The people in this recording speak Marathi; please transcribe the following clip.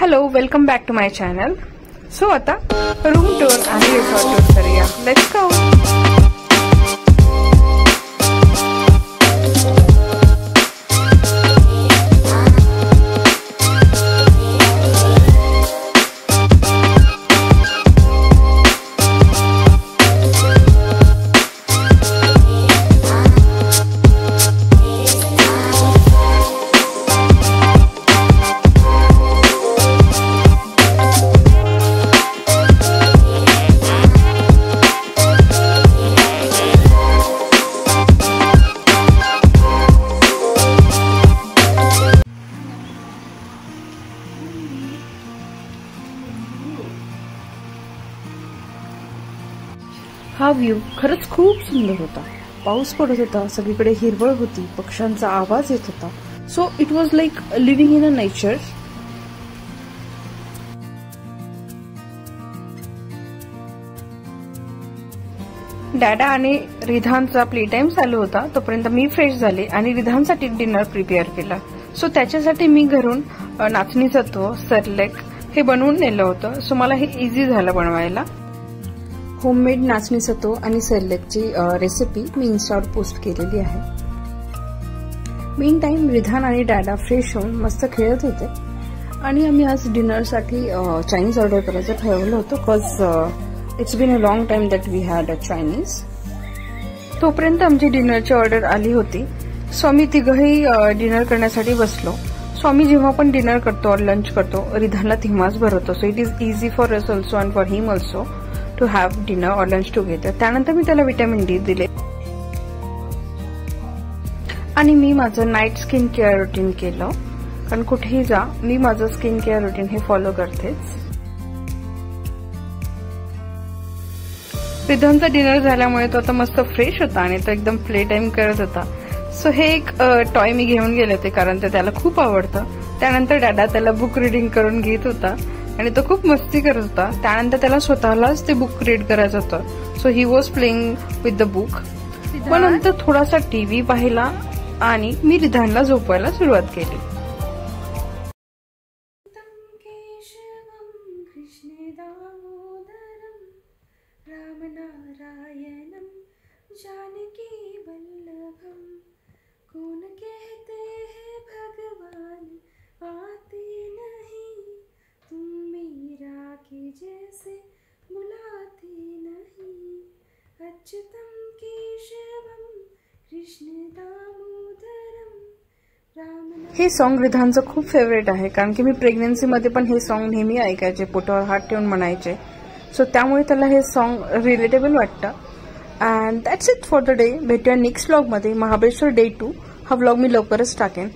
Hello, welcome back to my channel. So आता रूम टूर आणि रिसॉर्ट टूर करूया. Let's go. हा व्ह्यू खरंच खूप सुंदर होता. पाऊस पडत होता, सगळीकडे हिरवळ होती, पक्ष्यांचा आवाज येत होता. So it was like living in a nature. डॅडा आणि रिधानचा प्ले टाइम चालू होता. तोपर्यंत मी फ्रेश झाले आणि रिधानसाठी डिनर प्रिपेअर केला. सो त्याच्यासाठी मी घरून नाचणीचा तो सरलेक हे बनवून नेलं होतं. सो मला हे इझी झालं बनवायला. होममेड नाचणी सत्व आणि सेरेलॅकची रेसिपी मी इन्स्टावर पोस्ट केलेली आहे. मीन टाइम रिधान आणि डॅडा फ्रेश होऊन मस्त खेळत होते आणि आम्ही आज डिनरसाठी चायनीज ऑर्डर करायचं ठरवलं होतं. Because it's been a long time that we had a Chinese. तोपर्यंत आमची डिनरची ऑर्डर आली होती. सो आम्ही तिघही डिनर करण्यासाठी बसलो. सो आम्ही जेव्हा पण डिनर करतो लंच करतो, रिधानला तेव्हाच भरवतो. So it is easy for us also and for him also to have dinner or lunch together. त्यानंतर मी त्याला विटॅमिन डी दिले आणि मी माझं नाईट स्किन केअर रुटीन केलं. कारण कुठेही जा, मी माझं स्किन केअर रुटीन हे फॉलो करतेच. रिधनचा डिनर झाल्यामुळे तो आता मस्त फ्रेश होता आणि तो एकदम प्ले टाइम करत होता. सो हे एक टॉय मी घेऊन गेले होते कारण ते त्याला खूप आवडतं. त्यानंतर डॅडा त्याला बुक रिडिंग करून घेत होता आणि तो खूप मस्ती करत होता. त्यानंतर त्याला स्वतःलाच ते बुक रीड करायचं होतं. So he was playing with the book. मग नंतर थोडासा टीव्ही पाहिला आणि मी रिधानला झोपवायला सुरुवात केली. जैसे बुलाते नहीं अच्युतम केशवम कृष्ण दामोदरम राम. हे सॉन्ग रिधानचं खूप फेवरेट आहे कारण की मी प्रेग्नन्सीमध्ये पण हे सॉन्ग नेहमी ऐकायचे, पोटावर हात ठेवून म्हणायचे. सो त्यामुळे त्याला हे सॉन्ग रिलेटेबल वाटतं. And that's it for the day. भेटूया नेक्स्ट व्लॉगमध्ये, महाबळेश्वर डे 2. हा व्लॉग मी लवकरच टाकेन.